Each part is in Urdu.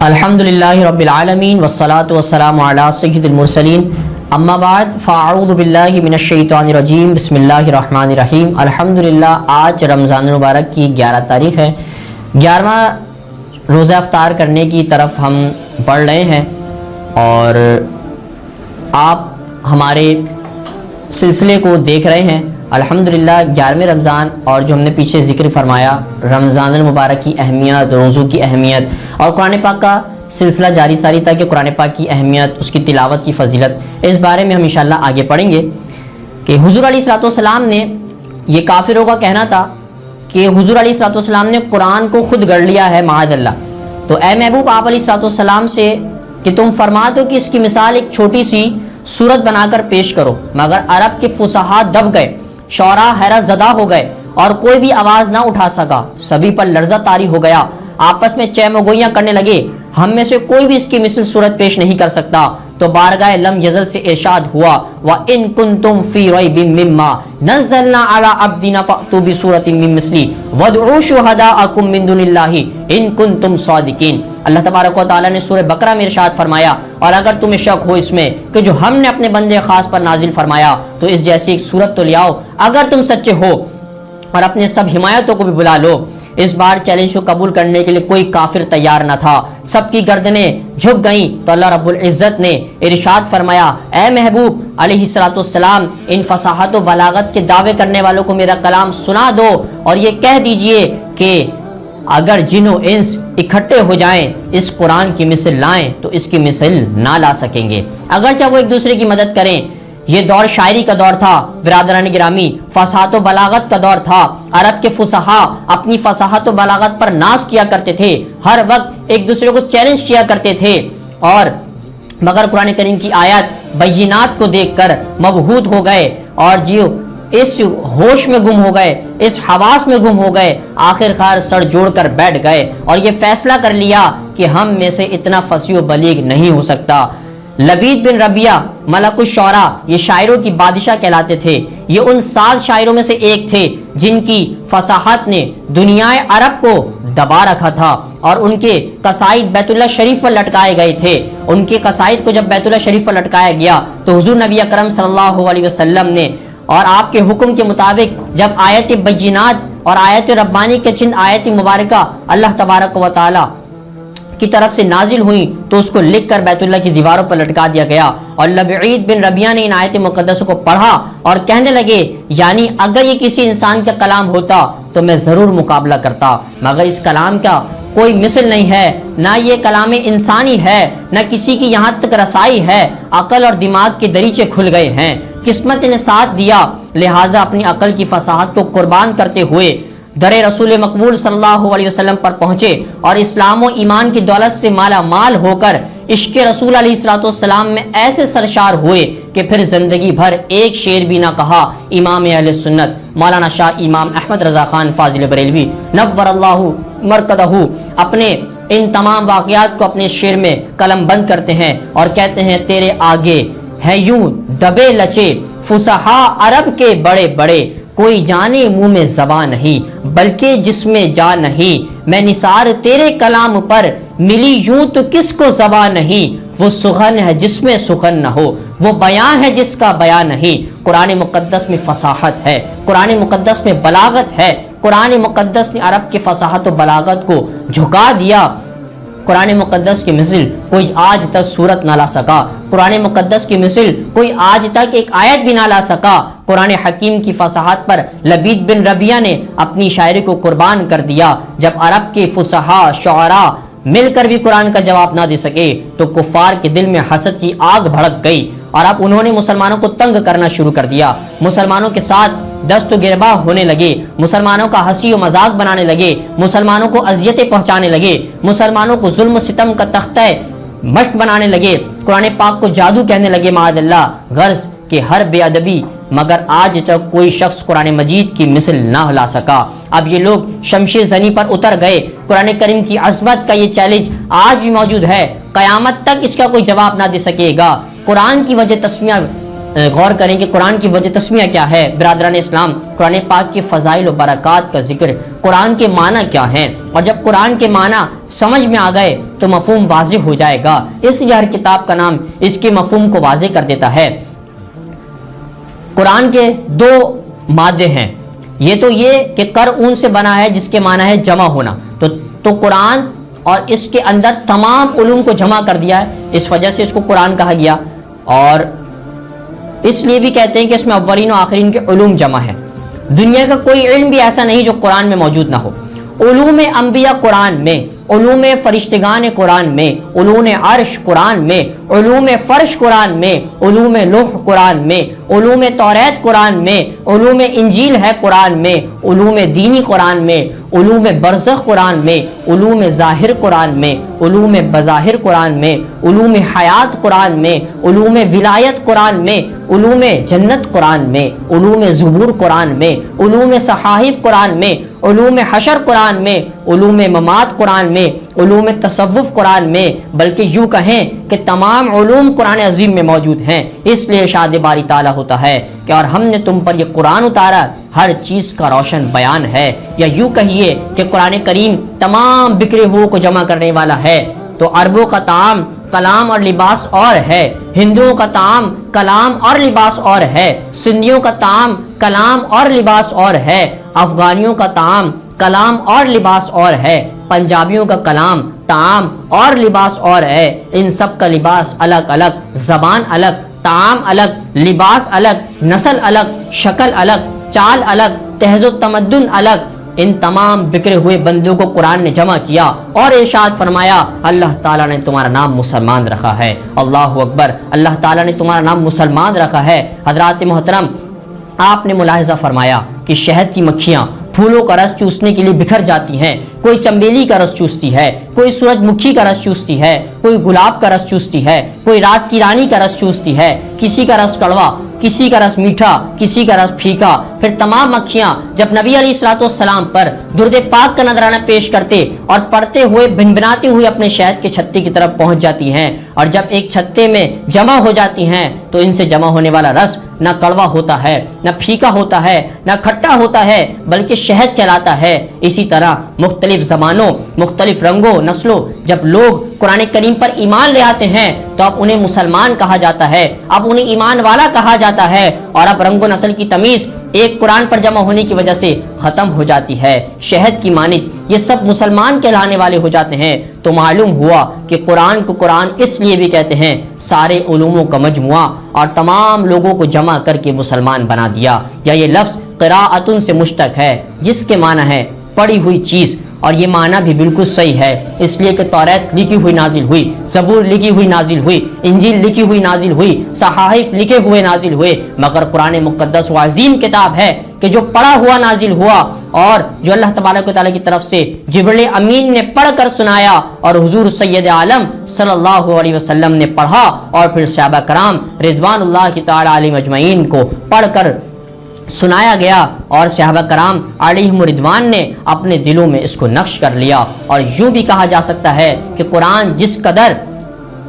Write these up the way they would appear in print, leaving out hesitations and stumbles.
الحمدللہ رب العالمین والصلاة والسلام علی سید المرسلین اما بعد فاعوذ باللہ من الشیطان الرجیم بسم اللہ الرحمن الرحیم۔ الحمدللہ آج رمضان المبارک کی 11 تاریخ ہے۔ 11واں روزہ افطار کرنے کی طرف ہم بڑھ رہے ہیں اور آپ ہمارے سلسلے کو دیکھ رہے ہیں۔ الحمدللہ 11ویں رمضان اور جو ہم نے پیچھے ذکر فرمایا رمضان المبارک کی اہمیت، روزوں کی اہمیت اور قرآن پاک کا سلسلہ جاری ساری تھا کہ قرآن پاک کی اہمیت، اس کی تلاوت کی فضیلت، اس بارے میں ہم انشاءاللہ آگے پڑھیں گے کہ حضور علیہ الصلوۃ والسلام نے، یہ کافروں کا کہنا تھا کہ حضور علیہ الصلوۃ والسلام نے قرآن کو خود گڑھ لیا ہے معاذ اللہ، تو اے محبوب آپ علیہ الصلوۃ والسلام سے کہ تم فرما دو کہ اس کی مثال ایک چھوٹی سی سورت بنا کر پیش کرو، مگر عرب کے فصحاء دب گئے، شعراء حیرت زدہ ہو گئے اور کوئی بھی آواز نہ اٹھا سکا، سبھی پر لرزہ طاری ہو گیا، آپس میں چہ مگوئیاں کرنے لگے، ہم میں سے کوئی بھی اس کی مثل صورت پیش نہیں کر سکتا۔ تو بارگاہ لم یزل سے ارشاد ہوا وَإِن كُنتُمْ فِي رَيْبٍ مِّمَّا نَزَّلْنَا عَلَىٰ عَبْدِنَا فَأْتُوا بِسُورَةٍ مِّن مِّثْلِهِ وَادْعُوا شُهَدَاءَكُم مِّن دُونِ اللَّهِ إِن كُنتُمْ صَادِقِينَ۔ اللہ تبارک و تعالیٰ نے سورہ بقرہ میں ارشاد فرمایا، اور اگر تمہیں شک ہو اس میں کہ جو ہم نے اپنے بندے خاص پر نازل فرمایا تو اس جیسی ایک سورت تو لے آؤ اگر تم سچے ہو، اور اپنے سب حمایتوں کو بھی بلا لو۔ اس بار چیلنج کو قبول کرنے کے لیے کوئی کافر تیار نہ تھا، سب کی گردنیں جھک گئیں تو اللہ رب العزت نے ارشاد فرمایا، اے محبوب علیہ الصلوۃ والسلام ان فصاحت و بلاغت کے دعوے کرنے والوں کو میرا کلام سنا دو اور یہ کہہ دیجئے کہ اگر جن و انس اکٹھے ہو جائیں اس قرآن کی مثل لائیں تو اس کی مثل نہ لا سکیں گے، اگرچہ وہ ایک دوسرے کی مدد کریں۔ یہ دور شاعری کا دور تھا برادران گرامی، فصاحت و بلاغت کا دور تھا۔ عرب کے فصحاء اپنی فصاحت و بلاغت پر ناز کیا کرتے تھے، ہر وقت ایک دوسرے کو چیلنج کیا کرتے تھے، اور مگر قرآن کریم کی آیات بینات کو دیکھ کر مبہوت ہو گئے اور جیو اس ہوش میں گم ہو گئے، اس حواس میں گم ہو گئے، آخر کار سر جوڑ کر بیٹھ گئے اور یہ فیصلہ کر لیا کہ ہم میں سے اتنا فصیح و بلیغ نہیں ہو سکتا۔ لبید بن ربیہ ملک الشعراء یہ شاعروں کی بادشاہ کہلاتے تھے، یہ ان 7 شاعروں میں سے ایک تھے جن کی فصاحت نے دنیا عرب کو دبا رکھا تھا، اور ان کے قصائد بیت اللہ شریف پر لٹکائے گئے تھے۔ ان کے قصائد کو جب بیت اللہ شریف پر لٹکایا گیا تو حضور نبی اکرم صلی اللہ علیہ وسلم نے اور آپ کے حکم کے مطابق جب آیت بینات اور آیت ربانی کے چند آیت مبارکہ اللہ تبارک و تعالی کی طرف سے نازل ہوئیں تو اس کو لکھ کر بیت اللہ کی دیواروں پر لٹکا دیا گیا، اور لبعید بن ربیہ نے ان آیت مقدسوں کو پڑھا اور کہنے لگے، یعنی اگر یہ کسی انسان کا کلام ہوتا تو میں ضرور مقابلہ کرتا، مگر اس کلام کا کوئی مثل نہیں ہے، نہ یہ کلام انسانی ہے نہ کسی کی یہاں تک رسائی ہے، عقل اور دماغ کے دریچے کھل گئے ہیں، قسمت نے ساتھ دیا، لہٰذا اپنی عقل کی فصاحت کو قربان کرتے ہوئے در رسول مقبول صلی اللہ علیہ وسلم پر پہنچے اور اسلام و ایمان کی دولت سے مالا مال ہو کر عشق رسول علیہ الصلوۃ والسلام میں ایسے سرشار ہوئے کہ پھر زندگی بھر ایک شعر بھی نہ کہا۔ امام اہل سنت مولانا شاہ امام احمد رضا خان فاضل بریلوی نور اللہ مرکزہ اپنے ان تمام واقعات کو اپنے شعر میں قلم بند کرتے ہیں اور کہتے ہیں، تیرے آگے ہے یوں دبے لچے فصحاء عرب کے بڑے بڑے، کوئی جانے منہ میں زبان نہیں بلکہ جس میں جا نہیں، میں نثار تیرے کلام پر ملی یوں تو کس کو زبان نہیں، وہ سخن ہے جس میں سخن نہ ہو، وہ بیان ہے جس کا بیان نہیں۔ قرآن مقدس میں فصاحت ہے، قرآن مقدس میں بلاغت ہے، قرآن مقدس نے عرب کے فصاحت و بلاغت کو جھکا دیا۔ قرآن مقدس کی مثل کوئی آج تک صورت نہ لا سکا، قرآن مقدس کی مثل کوئی آج تک ایک آیت بھی نہ لا سکا۔ قرآن حکیم کی فصاحت پر لبید بن ربیہ نے اپنی شاعری کو قربان کر دیا۔ جب عرب کے فصحاء شعراء مل کر بھی قرآن کا جواب نہ دے سکے تو کفار کے دل میں حسد کی آگ بھڑک گئی، اور اب انہوں نے مسلمانوں کو تنگ کرنا شروع کر دیا، مسلمانوں کے ساتھ دست و گربا ہونے لگے، مسلمانوں کا ہنسی و مذاق بنانے لگے، مسلمانوں کو اذیتیں پہنچانے لگے، مسلمانوں کو ظلم و ستم کا تختہ مشق بنانے لگے، قرآن پاک کو جادو کہنے لگے معاذ اللہ، غرض کہ ہر بے ادبی، مگر آج تک کوئی شخص قرآن مجید کی مثل نہ لا سکا۔ اب یہ لوگ شمشیر زنی پر اتر گئے۔ قرآن کریم کی عظمت کا یہ چیلنج آج بھی موجود ہے، قیامت تک اس کا کوئی جواب نہ دے سکے گا۔ قرآن کی وجہ تسمیہ غور کریں کہ قرآن کی وجہ تسمیہ کیا ہے۔ برادران اسلام، قرآن پاک کی فضائل و برکات کا ذکر قرآن کے معنی کیا ہیں، اور جب قرآن کے معنی سمجھ میں آ گئے تو مفہوم واضح ہو جائے گا۔ اس لیے ہر کتاب کا نام اس کے مفہوم کو واضح کر دیتا ہے۔ قرآن کے دو مادے ہیں، یہ تو یہ کہ کر اون سے بنا ہے جس کے معنی ہے جمع ہونا، تو قرآن اور اس کے اندر تمام علوم کو جمع کر دیا ہے، اس وجہ سے اس کو قرآن کہا گیا۔ اور اس لیے بھی کہتے ہیں کہ اس میں اولین و آخرین کے علوم جمع ہے۔ دنیا کا کوئی علم بھی ایسا نہیں جو قرآن میں موجود نہ ہو۔ علوم انبیاء قرآن میں، علوم فرشتگان قرآن میں، علوم عرش قرآن میں، علوم فرش قرآن میں، علوم لوح قرآن میں، علوم توریت قرآن میں، علوم انجیل ہے قرآن میں، علوم دینی قرآن میں، علوم برزخ قرآن میں، علوم ظاہر قرآن میں، علوم بظاہر قرآن میں، علوم حیات قرآن میں، علوم ولایت قرآن میں، علوم جنت قرآن میں، علوم زبور قرآن میں، علوم صحائف قرآن میں، علوم حشر قرآن میں، علوم ممات قرآن میں، علوم تصوف قرآن میں، بلکہ یوں کہیں کہ تمام علوم قرآن عظیم میں موجود ہیں۔ اس لیے ارشاد باری تعالیٰ ہوتا ہے کہ اور ہم نے تم پر یہ قرآن اتارا ہر چیز کا روشن بیان ہے، یا یوں کہیے کہ قرآن کریم تمام بکھرے ہوئے کو جمع کرنے والا ہے۔ تو عربوں کا طعام کلام اور لباس اور ہے، ہندوؤں کا طعام کلام اور لباس اور ہے، سندھیوں کا طعام کلام اور لباس اور ہے، افغانیوں کا طعام کلام اور لباس اور ہے، پنجابیوں کا کلام طعام اور لباس اور ہے۔ ان سب کا لباس الگ الگ، زبان الگ، طعام الگ، لباس الگ، نسل الگ، شکل الگ، چال الگ، تہذیب و تمدن الگ۔ ان تمام بکھرے ہوئے بندوں کو قرآن نے جمع کیا اور ارشاد فرمایا اللہ تعالیٰ نے تمہارا نام مسلمان رکھا ہے۔ اللہ اکبر، اللہ تعالیٰ نے تمہارا نام مسلمان رکھا ہے۔ حضرات محترم، آپ نے ملاحظہ فرمایا کہ شہد کی مکھیاں پھولوں کا رس چوسنے کے لیے بکھر جاتی ہیں، کوئی چنبیلی کا رس چوستی ہے، کوئی سورج مکھی کا رس چوستی ہے، کوئی گلاب کا رس چوستی ہے، کوئی رات کی رانی کا رس چوستی ہے، کسی کا رس کڑوا، کسی کا رس میٹھا، کسی کا رس پھیکا۔ پھر تمام مکھیاں جب نبی علیہ الصلوۃ والسلام پر درود پاک کا نذرانہ پیش کرتے اور پڑھتے ہوئے بنبناتے ہوئے اپنے شہد کے چھتے کی طرف پہنچ جاتی ہیں، اور جب ایک چھتے میں جمع ہو جاتی ہیں تو ان سے جمع ہونے والا رس نہ کڑوا ہوتا ہے، نہ پھیکا ہوتا ہے، نہ کھٹا ہوتا ہے، بلکہ شہد کہلاتا ہے۔ اسی طرح مختلف زمانوں، مختلف رنگوں، نسلوں جب لوگ قرآن کریم پر ایمان لے آتے ہیں تو اب انہیں مسلمان کہا جاتا ہے، اب انہیں ایمان والا کہا جاتا ہے، اور اب رنگ و نسل کی تمیز ایک قرآن پر جمع ہونے کی وجہ سے ختم ہو جاتی ہے۔ شہد کی مانند یہ سب مسلمان کہلانے والے ہو جاتے ہیں۔ تو معلوم ہوا کہ قرآن کو قرآن اس لیے بھی کہتے ہیں، سارے علوموں کا مجموعہ، اور تمام لوگوں کو جمع کر کے مسلمان بنا دیا۔ یا یہ لفظ قراءتن سے مشتق ہے جس کے معنی ہے پڑھی ہوئی چیز، اور یہ معنی بھی بالکل صحیح ہے، اس لیے کہ توریت لکھی ہوئی نازل ہوئی، زبور لکھی ہوئی نازل ہوئی، انجیل لکھی ہوئی نازل ہوئی، صحائف لکھے ہوئے نازل ہوئے، مگر قرآن مقدس و عظیم کتاب ہے کہ جو پڑھا ہوا نازل ہوا، اور جو اللہ تبارک و تعالیٰ کی طرف سے جبریل امین نے پڑھ کر سنایا، اور حضور سید عالم صلی اللہ علیہ وسلم نے پڑھا، اور پھر صحابہ کرام رضوان اللہ تعالی علیہم اجمعین کو پڑھ کر سنایا گیا، اور صحابہ کرام علیہم رضوان نے اپنے دلوں میں اس کو نقش کر لیا۔ اور یوں بھی کہا جا سکتا ہے کہ قرآن جس قدر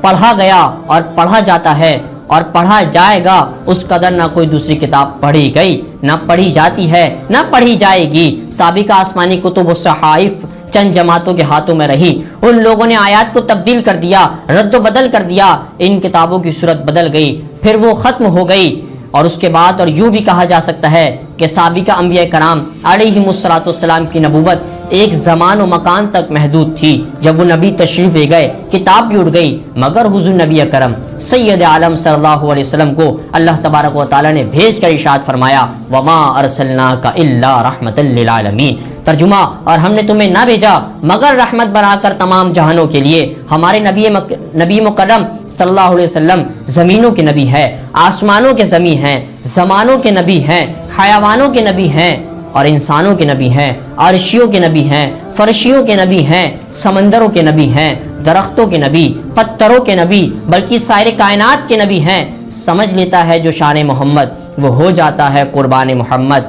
پڑھا گیا اور پڑھا جاتا ہے اور پڑھا جائے گا، اس قدر نہ کوئی دوسری کتاب پڑھی گئی، نہ پڑھی جاتی ہے، نہ پڑھی جائے گی۔ سابقہ آسمانی کتب و صحائف چند جماعتوں کے ہاتھوں میں رہی، ان لوگوں نے آیات کو تبدیل کر دیا، رد و بدل کر دیا، ان کتابوں کی صورت بدل گئی، پھر وہ ختم ہو گئی۔ اور اس کے بعد اور یوں بھی کہا جا سکتا ہے کہ سابقہ انبیاء کرام علیہم الصلوۃ والسلام کی نبوت ایک زمان و مکان تک محدود تھی۔ جب وہ نبی تشریف لے گئے کتاب بھی اڑ گئی، مگر حضور نبی اکرم سید عالم صلی اللہ علیہ وسلم کو اللہ تبارک و تعالی نے بھیج کر ارشاد فرمایا وما ارسلناک الا رحمۃ للعالمین، ترجمہ اور ہم نے تمہیں نہ بھیجا مگر رحمت بنا کر تمام جہانوں کے لیے۔ ہمارے نبی مکرم صلی اللہ علیہ وسلم زمینوں کے نبی ہے، آسمانوں کے زمین ہیں، زمانوں کے نبی ہیں، حیوانوں کے نبی ہیں، اور انسانوں کے نبی ہیں، عرشیوں کے نبی ہیں، فرشیوں کے نبی ہیں، سمندروں کے نبی ہیں، درختوں کے نبی، پتھروں کے نبی، بلکہ سائر کائنات کے نبی ہیں۔ سمجھ لیتا ہے جو شان محمد وہ ہو جاتا ہے قربان محمد۔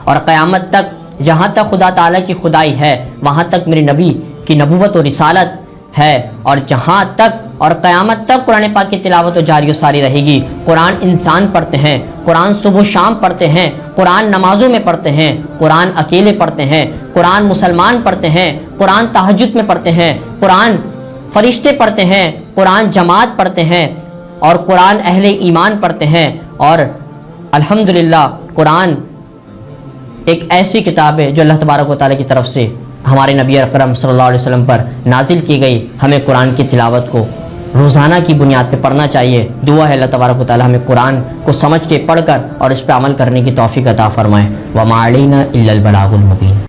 اور قیامت تک جہاں تک خدا تعالیٰ کی خدائی ہے وہاں تک میرے نبی کی نبوت و رسالت ہے اور جہاں تک اور قیامت تک قرآن پاک کی تلاوت و جاری و ساری رہے گی۔ قرآن انسان پڑھتے ہیں، قرآن صبح و شام پڑھتے ہیں، قرآن نمازوں میں پڑھتے ہیں، قرآن اکیلے پڑھتے ہیں، قرآن مسلمان پڑھتے ہیں، قرآن تہجد میں پڑھتے ہیں، قرآن فرشتے پڑھتے ہیں، قرآن جماعت پڑھتے ہیں اور قرآن اہل ایمان پڑھتے ہیں۔ اور الحمدللہ قرآن ایک ایسی کتاب ہے جو اللہ تبارک و تعالیٰ کی طرف سے ہمارے نبی اکرم صلی اللہ علیہ وسلم پر نازل کی گئی۔ ہمیں قرآن کی تلاوت کو روزانہ کی بنیاد پہ پڑھنا چاہیے۔ دعا ہے اللہ تبارک و تعالیٰ ہمیں قرآن کو سمجھ کے پڑھ کر اور اس پہ عمل کرنے کی توفیق عطا فرمائے۔ وما علینا الا البلاغ المبین۔